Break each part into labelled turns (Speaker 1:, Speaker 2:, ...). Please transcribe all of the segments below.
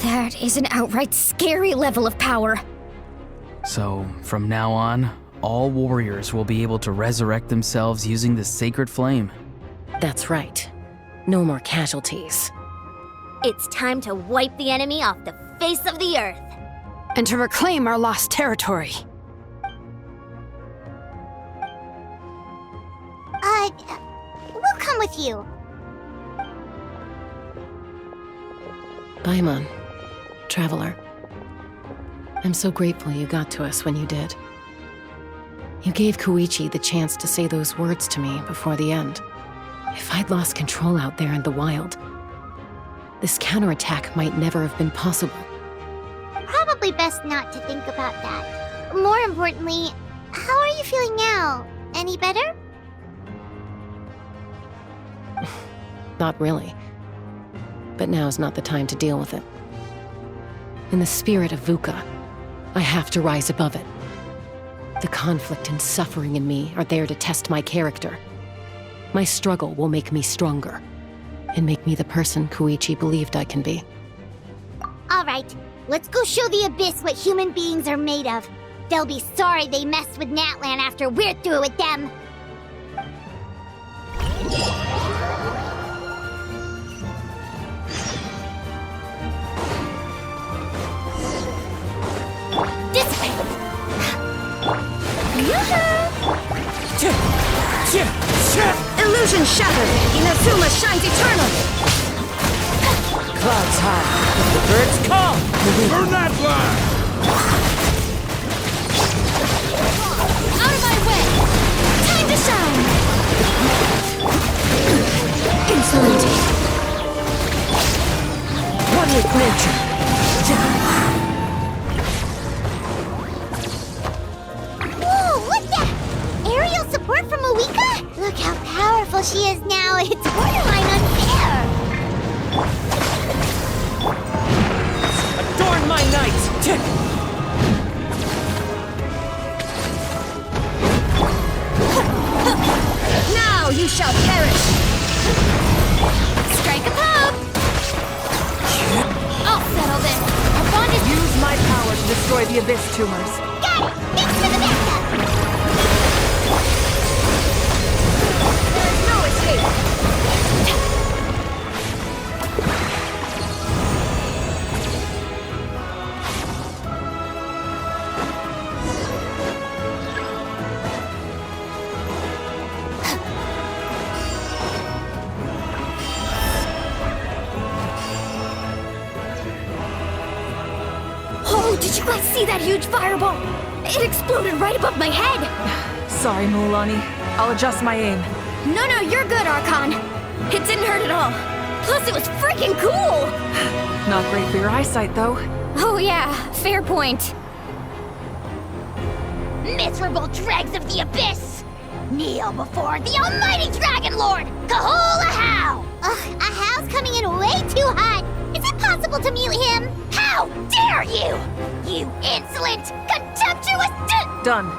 Speaker 1: That is an outright scary level of power.
Speaker 2: So, from now on, all warriors will be able to resurrect themselves using the sacred flame.
Speaker 3: That's right. No more casualties.
Speaker 4: It's time to wipe the enemy off the face of the earth.
Speaker 5: And to reclaim our lost territory.
Speaker 4: We'll come with you.
Speaker 3: Paimon, traveler. I'm so grateful you got to us when you did. You gave Koichi the chance to say those words to me before the end. If I'd lost control out there in the wild, this counterattack might never have been possible.
Speaker 4: Probably best not to think about that. More importantly, how are you feeling now? Any better?
Speaker 3: Not really. But now's not the time to deal with it. In the spirit of VUCA, I have to rise above it. The conflict and suffering in me are there to test my character. My struggle will make me stronger, and make me the person Koichi believed I can be.
Speaker 4: Alright, let's go show the Abyss what human beings are made of. They'll be sorry they messed with Natlan after we're through with them. This way!
Speaker 5: Illusion shattered! Inazuma shines eternal!
Speaker 6: Clouds high, the birds call!
Speaker 7: Burn that flag!
Speaker 4: Out of my way! Time to shine!
Speaker 5: Insolent!
Speaker 6: One with nature!
Speaker 4: Whoa, what's that? Aerial support from Moika? Look how powerful she is now. It's borderline unfair.
Speaker 6: Adorn my night!
Speaker 5: Now you shall perish!
Speaker 4: Strike a pop! I'll settle this. Our bond is...
Speaker 6: Use my power to destroy the Abyss tumors.
Speaker 4: Got it! Thanks for the backup!
Speaker 5: There is no escape!
Speaker 1: Oh, did you guys see that huge fireball? It exploded right above my head!
Speaker 6: Sorry, Mulan. I'll adjust my aim.
Speaker 1: No, you're good, Archon. It didn't hurt at all. Plus, it was freaking cool!
Speaker 6: Not great for your eyesight, though.
Speaker 1: Oh yeah, fair point.
Speaker 4: Miserable dregs of the Abyss! Kneel before the almighty Dragon Lord, Kahola How! Ugh, Ahao's coming in way too hot. Is it possible to mute him? How dare you! You insolent, contemptuous
Speaker 6: Done.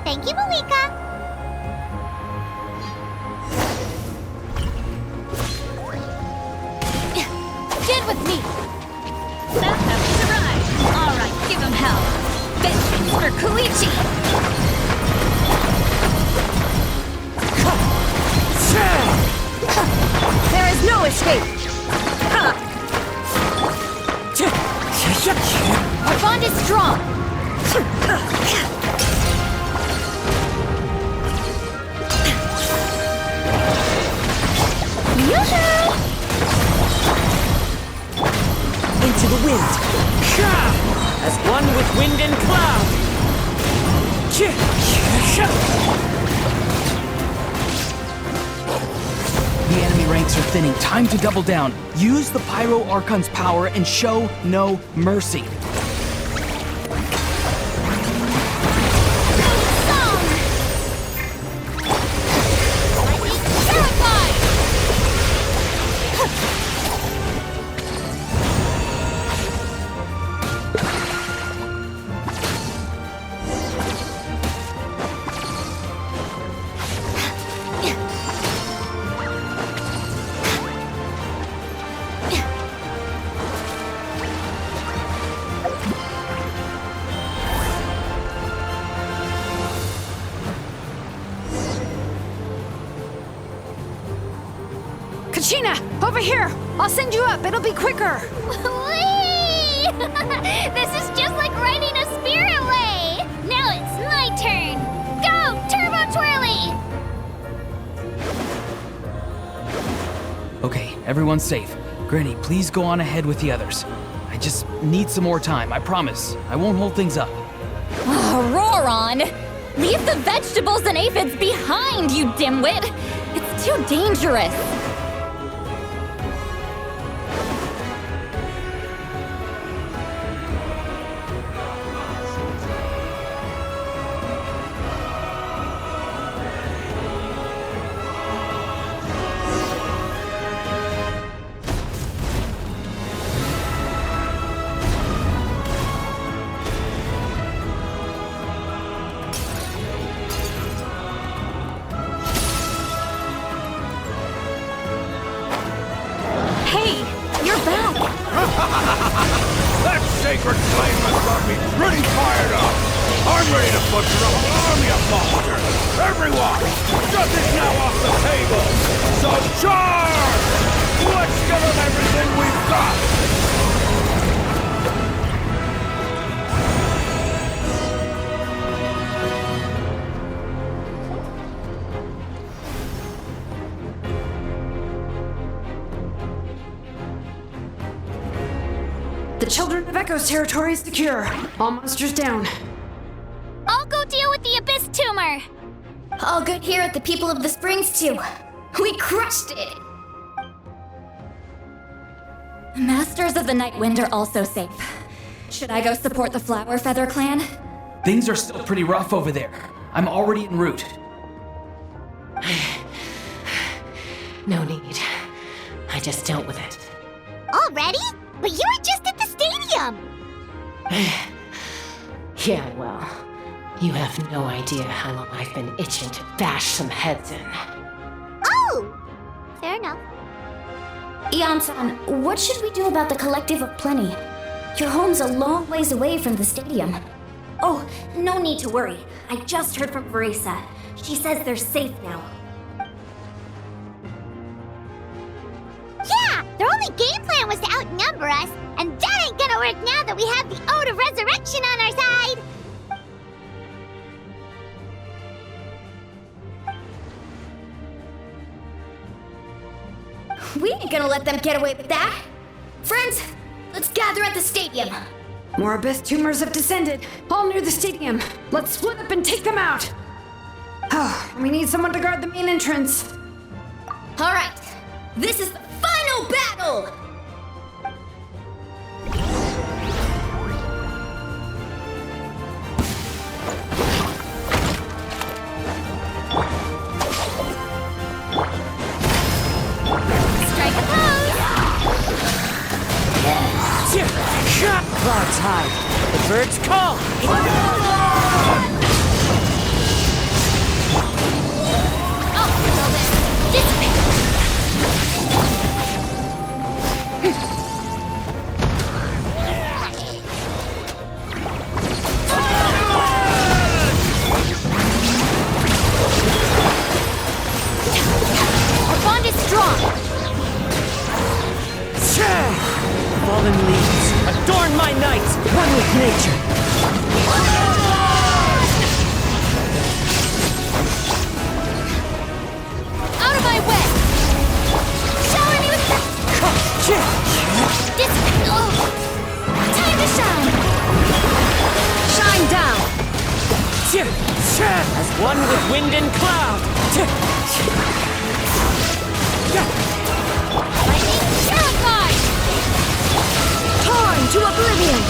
Speaker 4: Thank you, Malika.
Speaker 1: Get with me! That happens arrived! Alright, give him hell! Vengeance for Koichi!
Speaker 5: There is no escape!
Speaker 1: Our bond is strong! Yoo-hoo!
Speaker 6: Into the wind. As one with wind and cloud.
Speaker 2: The enemy ranks are thinning. Time to double down. Use the Pyro Archon's power and show no mercy.
Speaker 5: China, over here! I'll send you up, it'll be quicker!
Speaker 4: Whee! This is just like riding a spirit way! Now it's my turn! Go, Turbo Twirly!
Speaker 2: Okay, everyone's safe. Granny, please go on ahead with the others. I just need some more time, I promise. I won't hold things up.
Speaker 1: Oh, Roron! Leave the vegetables and aphids behind, you dimwit! It's too dangerous! Hey, you're back!
Speaker 7: That sacred flame has got me pretty fired up. I'm ready to butcher up an army of monsters. Everyone, nothing's now off the table. So charge! Let's give them everything we've got.
Speaker 5: The Children of Echo's territory is secure. All monsters down.
Speaker 4: I'll go deal with the Abyss Tumor!
Speaker 1: All good here at the People of the Springs, too. We crushed it! Masters of the Night Wind are also safe. Should I go support the Flower Feather clan?
Speaker 2: Things are still pretty rough over there. I'm already en route.
Speaker 3: No need. I just dealt with it.
Speaker 4: Already? But you were just at the stadium!
Speaker 3: Yeah, well, you have no idea how long I've been itching to bash some heads in.
Speaker 4: Oh! Fair enough.
Speaker 1: Ian-san, what should we do about the Collective of Plenty? Your home's a long ways away from the stadium. Oh, no need to worry. I just heard from Verisa. She says they're safe now.
Speaker 4: Yeah! Their only game plan was to outnumber us, and that ain't gonna work now that we have the Ode of Resurrection on our side!
Speaker 1: We ain't gonna let them get away with that. Friends, let's gather at the stadium.
Speaker 5: More Abyss tumors have descended, all near the stadium. Let's split up and take them out. Oh, we need someone to guard the main entrance.
Speaker 1: All right, this is the final battle!
Speaker 4: Strike a pose!
Speaker 6: Clouds high, the birds call.
Speaker 4: Oh, well then, dissipate! Our bond is strong!
Speaker 6: Fallen leaves, adorn my night, one with nature.
Speaker 4: Out of my way! Shower me with dissipate! Oh. Time to shine!
Speaker 5: Shine down!
Speaker 6: As one with wind and cloud.
Speaker 4: Lightning terrified!
Speaker 5: Torn to oblivion!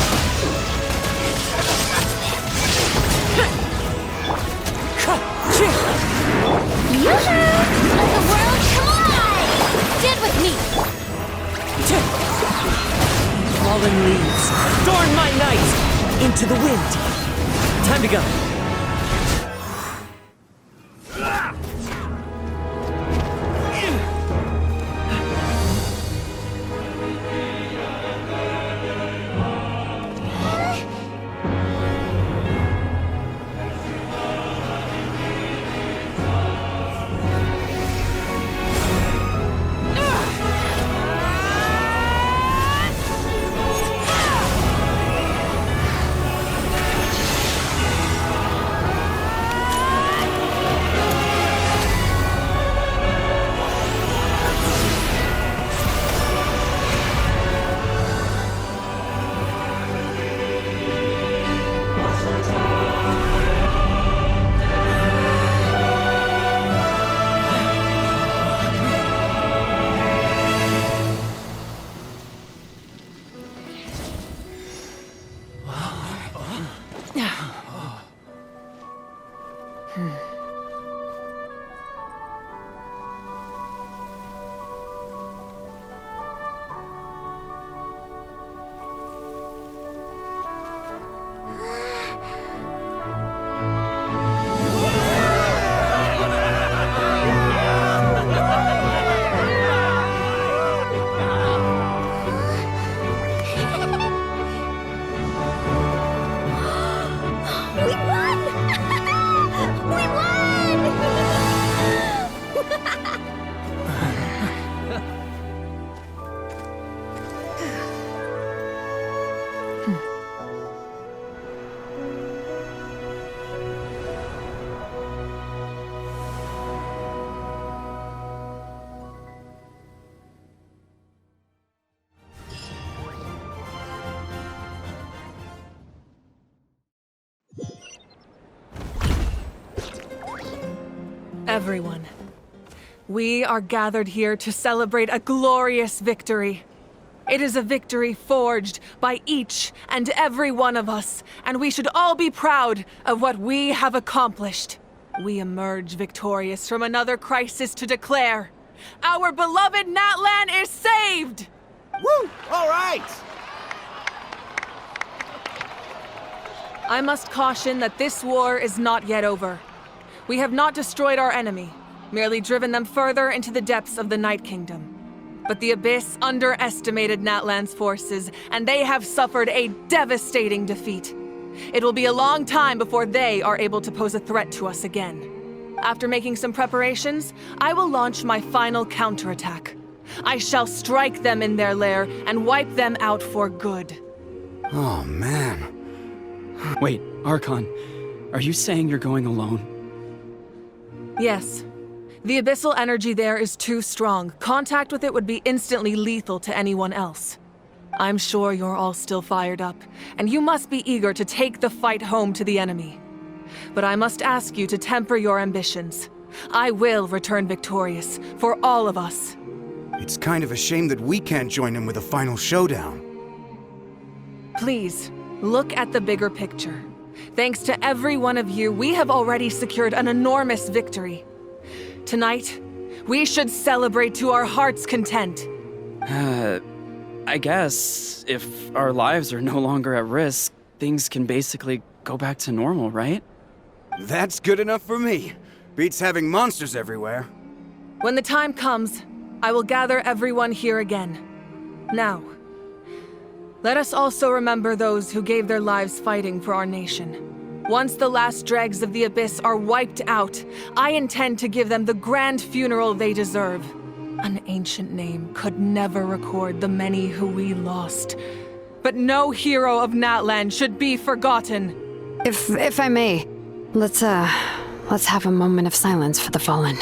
Speaker 4: Yoo-hoo! Let the world collide! Stand with me!
Speaker 6: Fallen leaves, adorn my night. Into the wind. Time to go.
Speaker 8: Everyone, we are gathered here to celebrate a glorious victory. It is a victory forged by each and every one of us, and we should all be proud of what we have accomplished. We emerge victorious from another crisis to declare, our beloved Natlan is saved!
Speaker 7: Woo! All right!
Speaker 8: I must caution that this war is not yet over. We have not destroyed our enemy, merely driven them further into the depths of the Night Kingdom. But the Abyss underestimated Natlan's forces, and they have suffered a devastating defeat. It will be a long time before they are able to pose a threat to us again. After making some preparations, I will launch my final counterattack. I shall strike them in their lair and wipe them out for good.
Speaker 9: Oh, man.
Speaker 10: Wait, Archon, are you saying you're going alone?
Speaker 8: Yes. The abyssal energy there is too strong. Contact with it would be instantly lethal to anyone else. I'm sure you're all still fired up, and you must be eager to take the fight home to the enemy. But I must ask you to temper your ambitions. I will return victorious, for all of us.
Speaker 9: It's kind of a shame that we can't join him with a final showdown.
Speaker 8: Please, look at the bigger picture. Thanks to every one of you, we have already secured an enormous victory. Tonight, we should celebrate to our heart's content.
Speaker 10: I guess if our lives are no longer at risk, things can basically go back to normal, right?
Speaker 9: That's good enough for me. Beats having monsters everywhere.
Speaker 8: When the time comes, I will gather everyone here again. Now, let us also remember those who gave their lives fighting for our nation. Once the last dregs of the Abyss are wiped out, I intend to give them the grand funeral they deserve. An ancient name could never record the many who we lost. But no hero of Natlan should be forgotten.
Speaker 5: If I may, let's have a moment of silence for the fallen.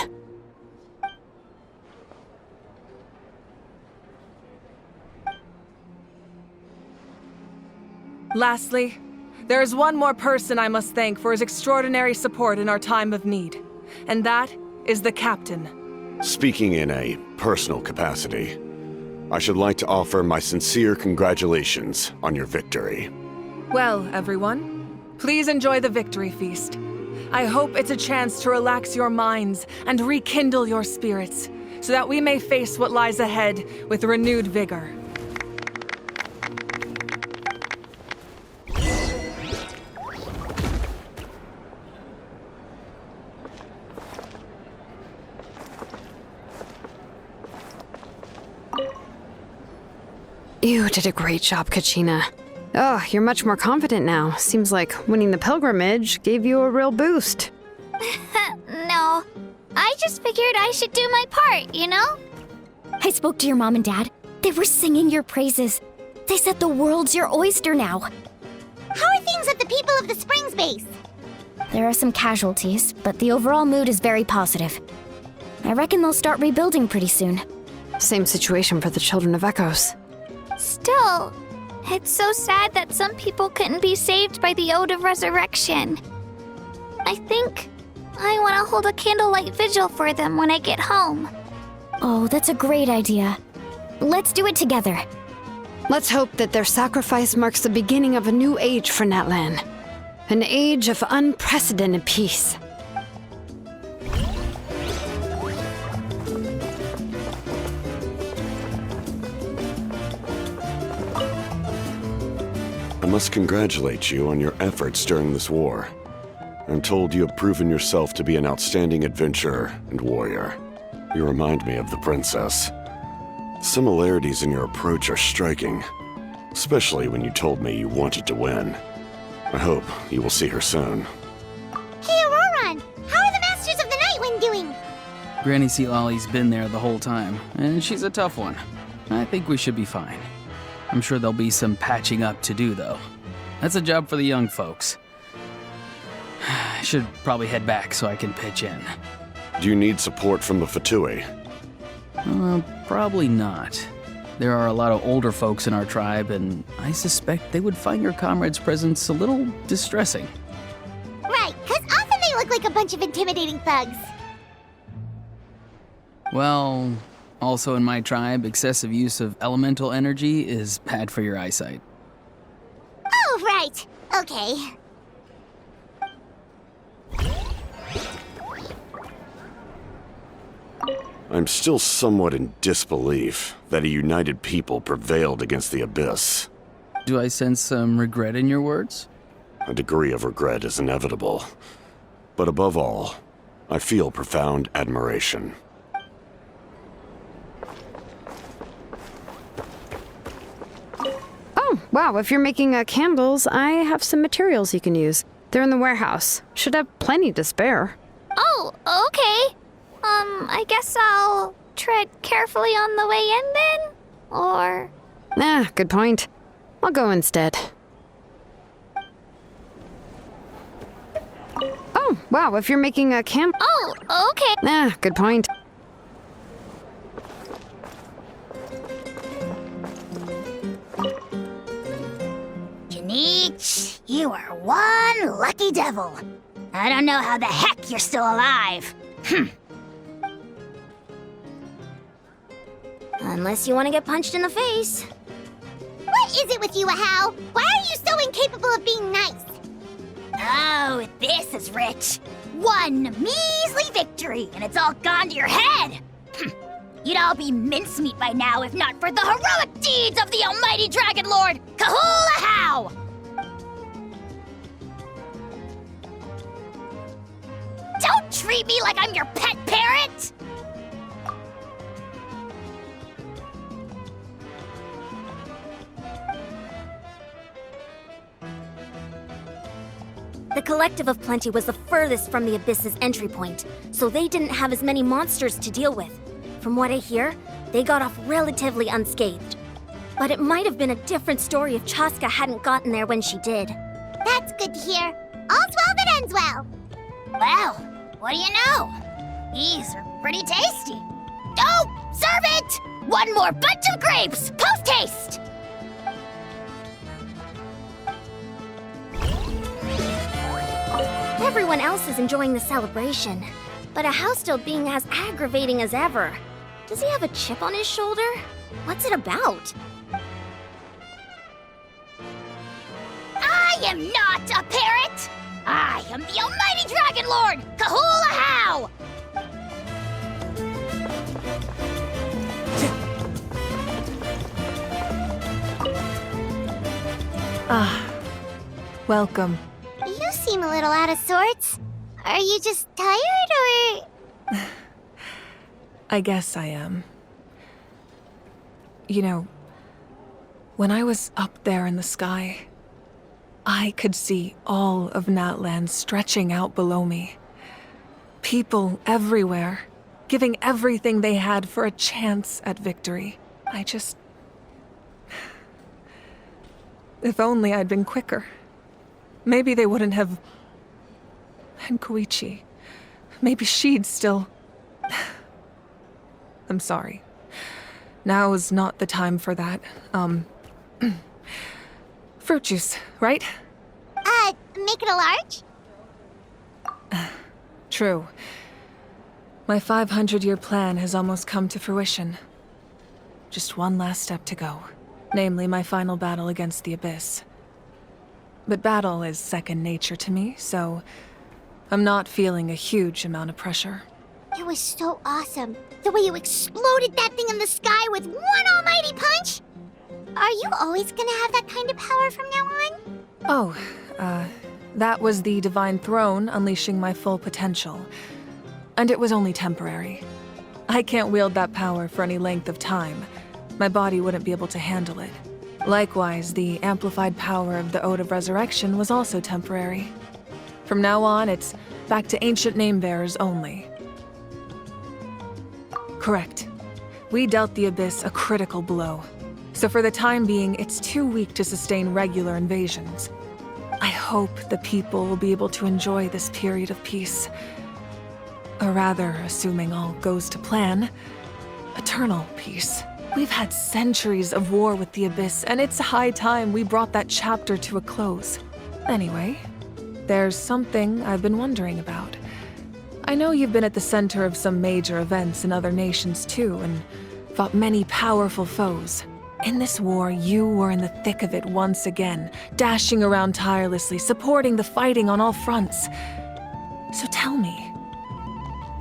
Speaker 8: Lastly, there is one more person I must thank for his extraordinary support in our time of need, and that is the Captain.
Speaker 11: Speaking in a personal capacity, I should like to offer my sincere congratulations on your victory.
Speaker 8: Well, everyone, please enjoy the victory feast. I hope it's a chance to relax your minds and rekindle your spirits, so that we may face what lies ahead with renewed vigor.
Speaker 5: You did a great job, Kachina. Oh, you're much more confident now. Seems like winning the pilgrimage gave you a real boost.
Speaker 4: No, I just figured I should do my part, you know?
Speaker 1: I spoke to your mom and dad. They were singing your praises. They said the world's your oyster now.
Speaker 4: How are things at the People of the Springs base?
Speaker 1: There are some casualties, but the overall mood is very positive. I reckon they'll start rebuilding pretty soon.
Speaker 5: Same situation for the Children of Echoes.
Speaker 4: Still, it's so sad that some people couldn't be saved by the Ode of Resurrection. I think I want to hold a candlelight vigil for them when I get home.
Speaker 1: Oh, that's a great idea. Let's do it together.
Speaker 5: Let's hope that their sacrifice marks the beginning of a new age for Natlan. An age of unprecedented peace.
Speaker 11: I must congratulate you on your efforts during this war. I'm told you have proven yourself to be an outstanding adventurer and warrior. You remind me of the princess. Similarities in your approach are striking, especially when you told me you wanted to win. I hope you will see her soon.
Speaker 4: Hey, Auroran! How are the Masters of the Nightwind doing?
Speaker 2: Granny Sealolly's been there the whole time, and she's a tough one. I think we should be fine. I'm sure there'll be some patching up to do, though. That's a job for the young folks. I should probably head back so I can pitch in.
Speaker 11: Do you need support from the Fatui?
Speaker 2: Probably not. There are a lot of older folks in our tribe, and I suspect they would find your comrade's presence a little distressing.
Speaker 4: Right, 'cause often they look like a bunch of intimidating thugs.
Speaker 2: Well, also in my tribe, excessive use of elemental energy is bad for your eyesight.
Speaker 4: Oh, right. Okay.
Speaker 11: I'm still somewhat in disbelief that a united people prevailed against the Abyss.
Speaker 2: Do I sense some regret in your words?
Speaker 11: A degree of regret is inevitable. But above all, I feel profound admiration.
Speaker 5: Oh, wow, if you're making candles, I have some materials you can use. They're in the warehouse. Should have plenty to spare.
Speaker 4: Oh, okay. I guess I'll tread carefully on the way in then? Or...
Speaker 5: Good point. I'll go instead. Oh, wow, if you're making a candle...
Speaker 4: Oh, okay.
Speaker 5: Good point.
Speaker 4: Janich, you are one lucky devil. I don't know how the heck you're still alive.
Speaker 1: Unless you want to get punched in the face.
Speaker 4: What is it with you, Ahau? Why are you so incapable of being nice? Oh, this is rich. One measly victory, and it's all gone to your head. You'd all be mincemeat by now if not for the heroic deeds of the almighty Dragon Lord, Kahul Ahau! Don't treat me like I'm your pet parrot!
Speaker 1: The Collective of Plenty was the furthest from the Abyss's entry point, so they didn't have as many monsters to deal with. From what I hear, they got off relatively unscathed. But it might have been a different story if Chaska hadn't gotten there when she did.
Speaker 4: That's good to hear. All's well that ends well. Well, what do you know? These are pretty tasty. Oh, serve it! One more bunch of grapes, post-haste!
Speaker 1: Everyone else is enjoying the celebration, but Ahau's still being as aggravating as ever. Does he have a chip on his shoulder? What's it about?
Speaker 4: I am not a parrot! I am the almighty Dragon Lord, Kahul Ahau!
Speaker 8: Welcome.
Speaker 4: You seem a little out of sorts. Are you just tired, or...?
Speaker 8: I guess I am. You know, when I was up there in the sky, I could see all of Natland stretching out below me. People everywhere, giving everything they had for a chance at victory. If only I'd been quicker. Maybe they wouldn't have... And Koichi. Maybe she'd still... I'm sorry. Now is not the time for that. Fruit juice, right?
Speaker 4: Make it a large?
Speaker 8: True. My 500-year plan has almost come to fruition. Just one last step to go. Namely, my final battle against the Abyss. But battle is second nature to me, so I'm not feeling a huge amount of pressure.
Speaker 4: It was so awesome. The way you exploded that thing in the sky with one almighty punch! Are you always gonna have that kind of power from now on?
Speaker 8: Oh, that was the Divine Throne unleashing my full potential. And it was only temporary. I can't wield that power for any length of time. My body wouldn't be able to handle it. Likewise, the amplified power of the Ode of Resurrection was also temporary. From now on, it's back to ancient name-bearers only. Correct. We dealt the Abyss a critical blow. So for the time being, it's too weak to sustain regular invasions. I hope the people will be able to enjoy this period of peace. Or rather, assuming all goes to plan, eternal peace. We've had centuries of war with the Abyss, and it's high time we brought that chapter to a close. Anyway, there's something I've been wondering about. I I know you've been at the center of some major events in other nations too, and fought many powerful foes. In this war, you were in the thick of it once again, dashing around tirelessly, supporting the fighting on all fronts. So tell me,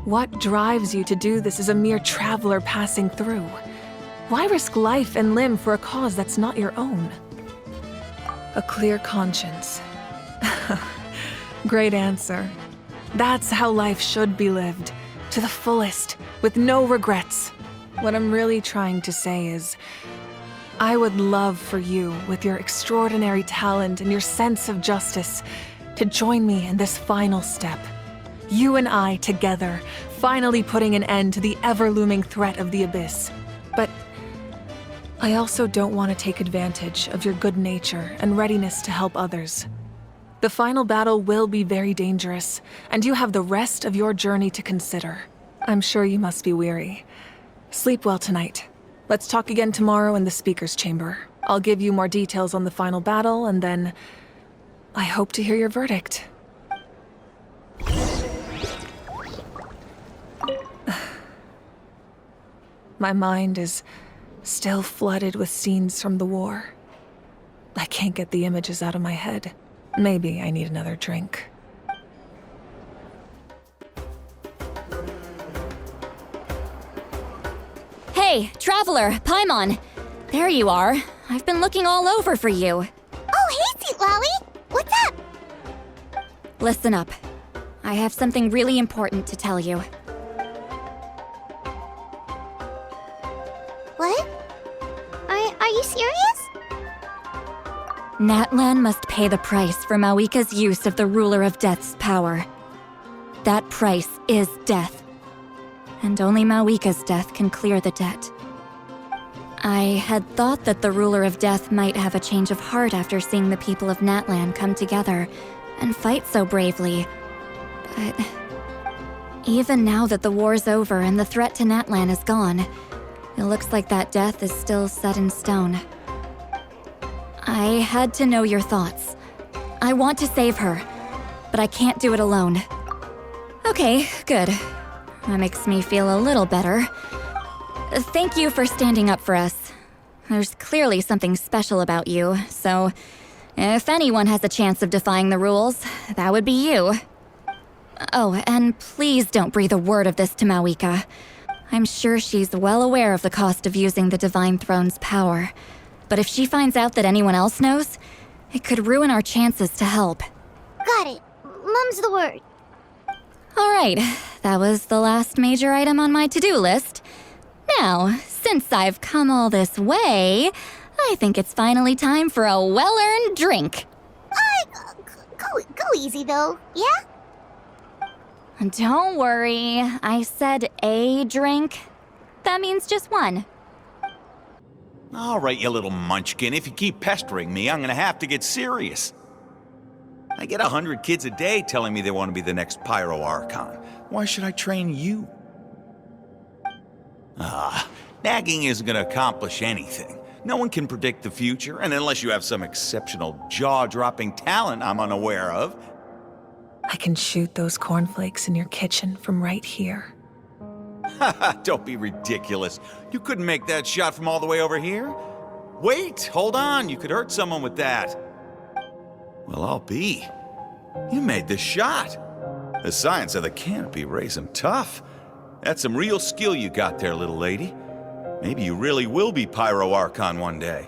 Speaker 8: what drives you to do this as a mere traveler passing through? Why risk life and limb for a cause that's not your own? A clear conscience. Great answer. That's how life should be lived, to the fullest, with no regrets. What I'm really trying to say is, I would love for you, with your extraordinary talent and your sense of justice, to join me in this final step. You and I together, finally putting an end to the ever-looming threat of the Abyss. But I also don't want to take advantage of your good nature and readiness to help others. The final battle will be very dangerous, and you have the rest of your journey to consider. I'm sure you must be weary. Sleep well tonight. Let's talk again tomorrow in the speaker's chamber. I'll give you more details on the final battle, and then I hope to hear your verdict. My mind is still flooded with scenes from the war. I can't get the images out of my head. Maybe I need another drink.
Speaker 1: Hey, traveler, Paimon. There you are. I've been looking all over for you.
Speaker 4: Oh, hey, Sweet Lolly! What's up?
Speaker 1: Listen up. I have something really important to tell you.
Speaker 4: What? Are you serious?
Speaker 1: Natlan must pay the price for Mawika's use of the Ruler of Death's power. That price is death. And only Mawika's death can clear the debt. I had thought that the Ruler of Death might have a change of heart after seeing the people of Natlan come together and fight so bravely. But even now that the war's over and the threat to Natlan is gone, it looks like that death is still set in stone. I had to know your thoughts. I want to save her, but I can't do it alone. Okay, good. That makes me feel a little better. Thank you for standing up for us. There's clearly something special about you, so if anyone has a chance of defying the rules, that would be you. Oh, and please don't breathe a word of this to Mawika. I'm sure she's well aware of the cost of using the Divine Throne's power. But if she finds out that anyone else knows, it could ruin our chances to help.
Speaker 4: Got it. Mum's the word.
Speaker 1: All right, that was the last major item on my to-do list. Now, since I've come all this way, I think it's finally time for a well-earned drink.
Speaker 4: Go easy, though, yeah?
Speaker 1: Don't worry, I said a drink. That means just one.
Speaker 12: All right, you little munchkin. If you keep pestering me, I'm gonna have to get serious. I get 100 kids a day telling me they want to be the next Pyro Archon. Why should I train you? Nagging isn't gonna accomplish anything. No one can predict the future, and unless you have some exceptional jaw-dropping talent I'm unaware of.
Speaker 8: I can shoot those cornflakes in your kitchen from right here.
Speaker 12: Don't be ridiculous. You couldn't make that shot from all the way over here? Wait, hold on. You could hurt someone with that. Well, I'll be. You made the shot. The science of the canopy raised him tough. That's some real skill you got there, little lady. Maybe you really will be Pyro Archon one day.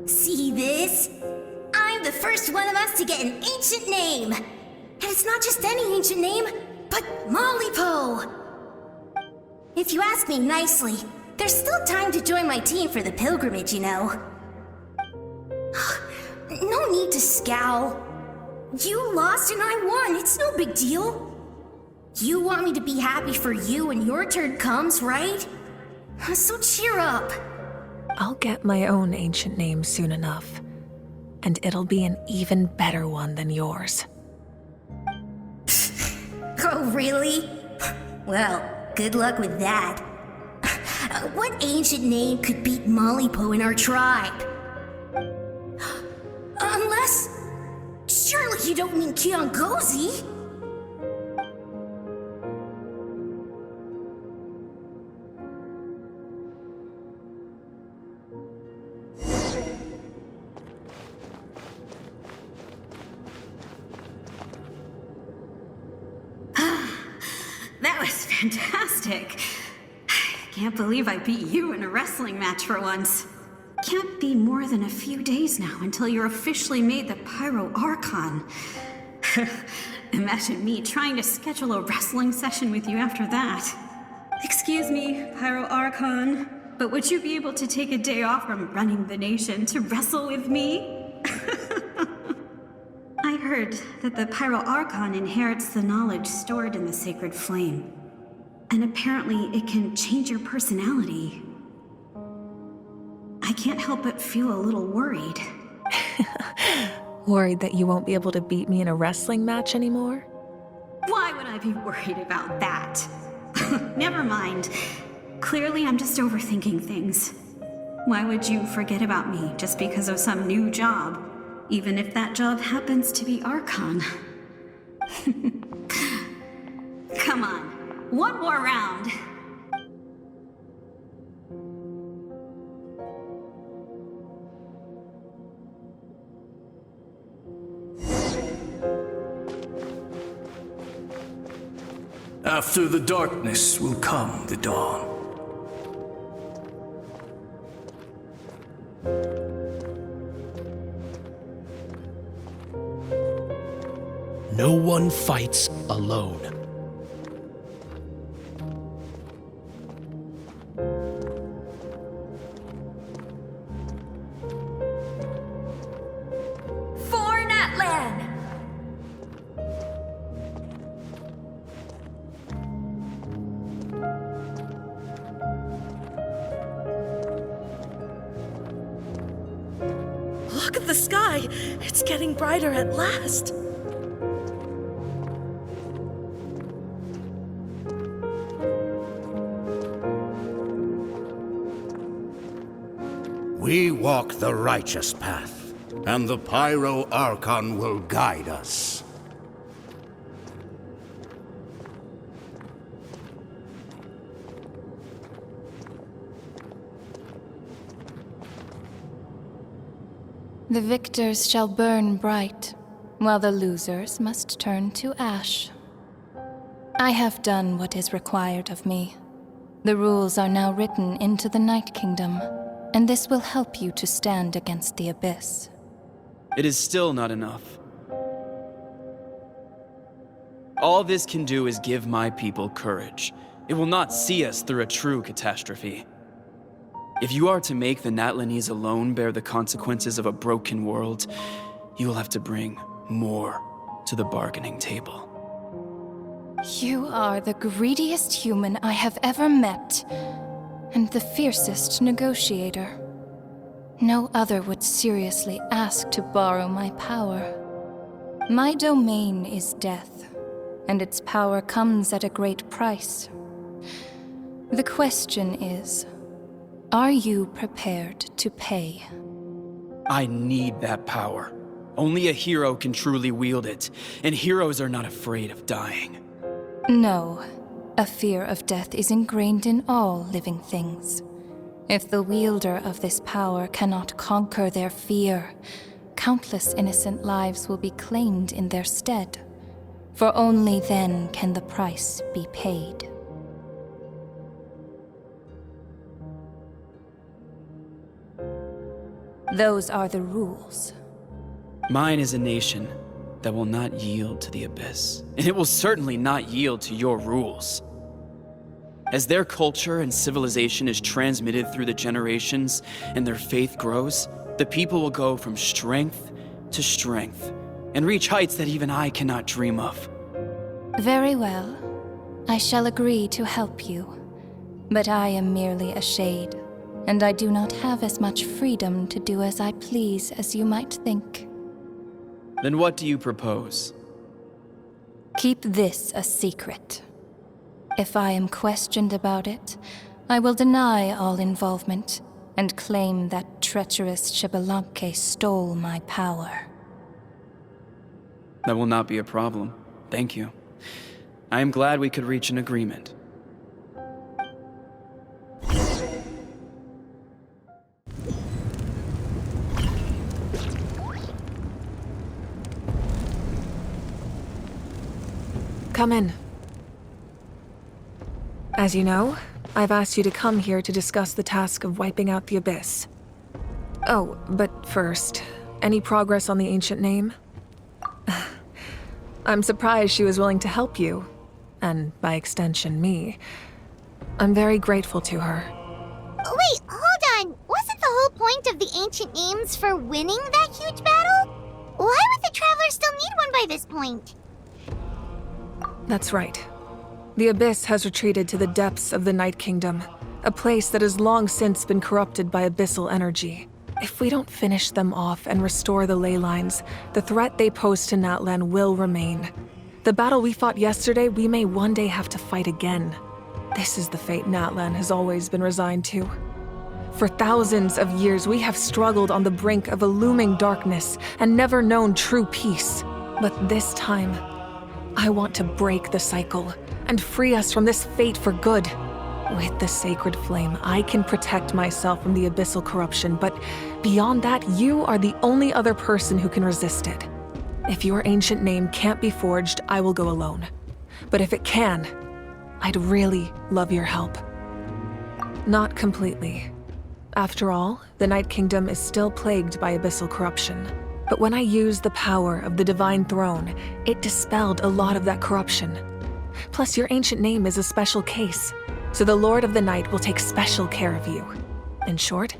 Speaker 13: See this? I'm the first one of us to get an ancient name. And it's not just any ancient name, but Mollypo. If you ask me nicely, there's still time to join my team for the pilgrimage, you know. No need to scowl. You lost and I won, it's no big deal. You want me to be happy for you when your turn comes, right? So cheer up.
Speaker 8: I'll get my own ancient name soon enough, and it'll be an even better one than yours.
Speaker 13: Oh, really? Well, good luck with that. What ancient name could beat Mollypo in our tribe? Unless... Surely you don't mean Kiangozi?
Speaker 14: That was fantastic. Can't believe I beat you in a wrestling match for once. Can't be more than a few days now until you're officially made the Pyro Archon. Imagine me trying to schedule a wrestling session with you after that. Excuse me, Pyro Archon, but would you be able to take a day off from running the nation to wrestle with me? I heard that the Pyro Archon inherits the knowledge stored in the sacred flame. And apparently it can change your personality. I can't help but feel a little worried.
Speaker 8: Worried that you won't be able to beat me in a wrestling match anymore?
Speaker 14: Why would I be worried about that? Never mind. Clearly I'm just overthinking things. Why would you forget about me just because of some new job? Even if that job happens to be Archon. Come on, one more round.
Speaker 15: After the darkness will come the dawn. No one fights alone.
Speaker 14: For Natlan!
Speaker 16: Look at the sky! It's getting brighter at last!
Speaker 7: We walk the righteous path, and the Pyro Archon will guide us.
Speaker 17: The victors shall burn bright, while the losers must turn to ash. I have done what is required of me. The rules are now written into the Night Kingdom, and this will help you to stand against the Abyss.
Speaker 10: It is still not enough. All this can do is give my people courage. It will not see us through a true catastrophe. If you are to make the Natlanese alone bear the consequences of a broken world, you will have to bring more to the bargaining table.
Speaker 17: You are the greediest human I have ever met, and the fiercest negotiator. No other would seriously ask to borrow my power. My domain is death, and its power comes at a great price. The question is, are you prepared to pay?
Speaker 10: I need that power. Only a hero can truly wield it, and heroes are not afraid of dying.
Speaker 17: No. A fear of death is ingrained in all living things. If the wielder of this power cannot conquer their fear, countless innocent lives will be claimed in their stead. For only then can the price be paid. Those are the rules.
Speaker 10: Mine is a nation that will not yield to the Abyss, and it will certainly not yield to your rules. As their culture and civilization is transmitted through the generations and their faith grows, the people will go from strength to strength and reach heights that even I cannot dream of.
Speaker 17: Very well. I shall agree to help you. But I am merely a shade, and I do not have as much freedom to do as I please as you might think.
Speaker 10: Then what do you propose?
Speaker 17: Keep this a secret. If I am questioned about it, I will deny all involvement and claim that treacherous Xbalanque stole my power.
Speaker 10: That will not be a problem. Thank you. I am glad we could reach an agreement.
Speaker 8: Come in. As you know, I've asked you to come here to discuss the task of wiping out the Abyss. Oh, but first, any progress on the ancient name? I'm surprised she was willing to help you, and by extension, me. I'm very grateful to her.
Speaker 4: Wait, hold on. Wasn't the whole point of the ancient names for winning that huge battle? Why would the Traveler still need one by this point?
Speaker 8: That's right. The Abyss has retreated to the depths of the Night Kingdom, a place that has long since been corrupted by abyssal energy. If we don't finish them off and restore the ley lines, the threat they pose to Natlan will remain. The battle we fought yesterday, we may one day have to fight again. This is the fate Natlan has always been resigned to. For thousands of years, we have struggled on the brink of a looming darkness and never known true peace. But this time, I want to break the cycle and free us from this fate for good. With the sacred flame, I can protect myself from the abyssal corruption, but beyond that, you are the only other person who can resist it. If your ancient name can't be forged, I will go alone. But if it can, I'd really love your help. Not completely. After all, the Night Kingdom is still plagued by abyssal corruption. But when I used the power of the Divine Throne, it dispelled a lot of that corruption. Plus, your ancient name is a special case, so the Lord of the Night will take special care of you. In short,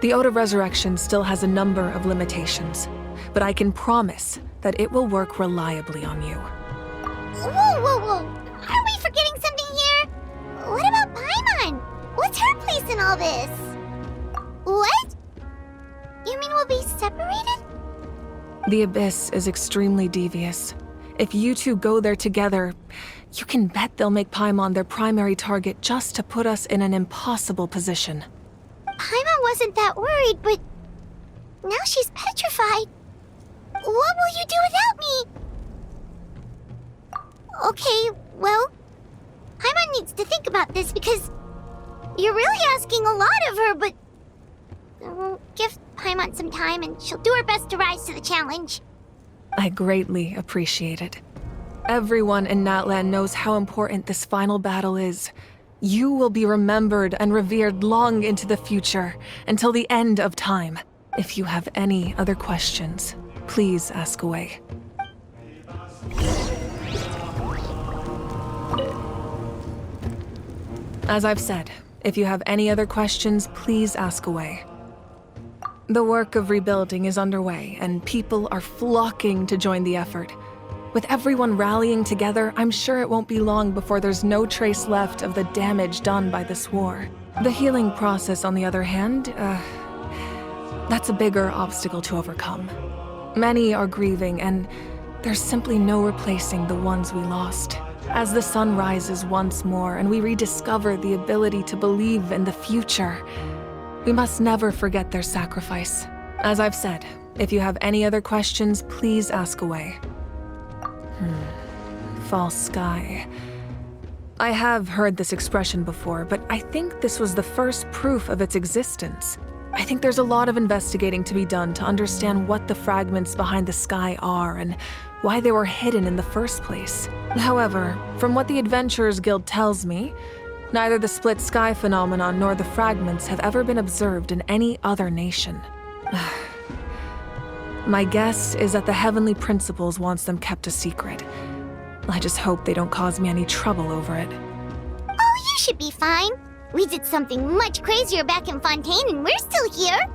Speaker 8: the Ode of Resurrection still has a number of limitations, but I can promise that it will work reliably on you.
Speaker 4: Whoa. Are we forgetting something here? What about Paimon? What's her place in all this? What? You mean we'll be separated?
Speaker 8: The Abyss is extremely devious. If you two go there together, you can bet they'll make Paimon their primary target just to put us in an impossible position.
Speaker 4: Paimon wasn't that worried, but now she's petrified. What will you do without me? Okay, well, Paimon needs to think about this because you're really asking a lot of her, but we'll give Paimon some time and she'll do her best to rise to the challenge.
Speaker 8: I greatly appreciate it. Everyone in Natlan knows how important this final battle is. You will be remembered and revered long into the future, until the end of time. If you have any other questions, please ask away. As I've said, if you have any other questions, please ask away. The work of rebuilding is underway, and people are flocking to join the effort. With everyone rallying together, I'm sure it won't be long before there's no trace left of the damage done by this war. The healing process, on the other hand, that's a bigger obstacle to overcome. Many are grieving, and there's simply no replacing the ones we lost. As the sun rises once more and we rediscover the ability to believe in the future, we must never forget their sacrifice. As I've said, if you have any other questions, please ask away. False sky. I have heard this expression before, but I think this was the first proof of its existence. I think there's a lot of investigating to be done to understand what the fragments behind the sky are and why they were hidden in the first place. However, from what the Adventurers Guild tells me, neither the split sky phenomenon nor the fragments have ever been observed in any other nation. My guess is that the Heavenly Principles wants them kept a secret. I just hope they don't cause me any trouble over it.
Speaker 4: Oh, you should be fine. We did something much crazier back in Fontaine and we're still here.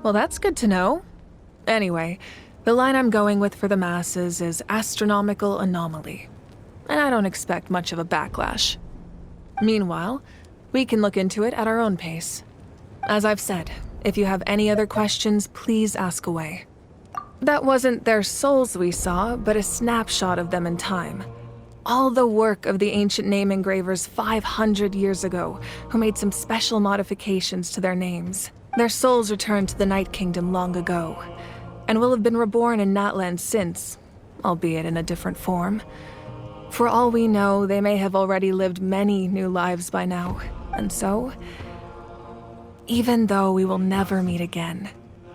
Speaker 8: Well, that's good to know. Anyway, the line I'm going with for the masses is astronomical anomaly. And I don't expect much of a backlash. Meanwhile, we can look into it at our own pace. As I've said, if you have any other questions, please ask away. That wasn't their souls we saw, but a snapshot of them in time. All the work of the ancient name engravers 500 years ago, who made some special modifications to their names. Their souls returned to the Night Kingdom long ago, and will have been reborn in Natlan since, albeit in a different form. For all we know, they may have already lived many new lives by now, and so, even though we will never meet again,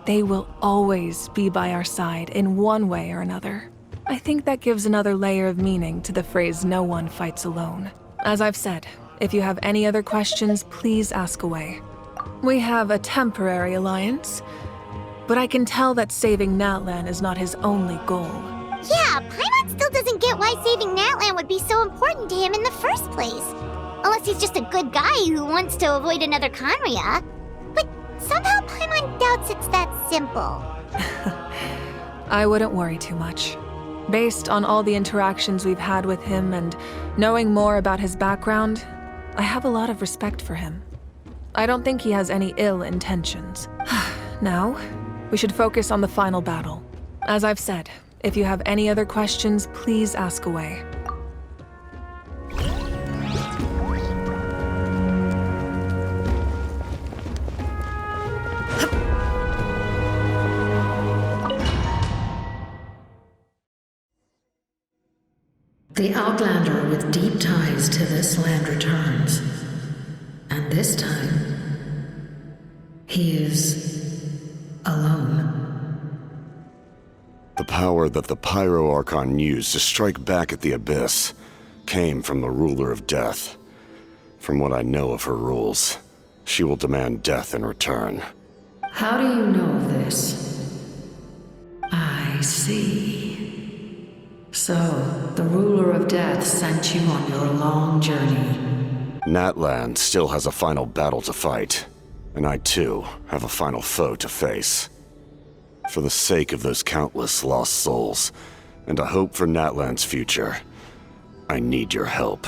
Speaker 8: they will always be by our side in one way or another. I think that gives another layer of meaning to the phrase "no one fights alone." As I've said, if you have any other questions, please ask away. We have a temporary alliance, but I can tell that saving Natlan is not his only goal.
Speaker 4: Yeah, Paimon still doesn't get why saving Natlan would be so important to him in the first place. Unless he's just a good guy who wants to avoid another Conria. But somehow Paimon doubts it's that simple.
Speaker 8: I wouldn't worry too much. Based on all the interactions we've had with him and knowing more about his background, I have a lot of respect for him. I don't think he has any ill intentions. Now, we should focus on the final battle. As I've said, if you have any other questions, please ask away.
Speaker 18: The Outlander with deep ties to this land returns. And this time, he is alone.
Speaker 11: The power that the Pyro Archon used to strike back at the Abyss came from the Ruler of Death. From what I know of her rules, she will demand death in return.
Speaker 18: How do you know of this? I see. So, the Ruler of Death sent you on your long journey.
Speaker 11: Natlan still has a final battle to fight, and I too have a final foe to face. For the sake of those countless lost souls, and a hope for Natlan's future, I need your help.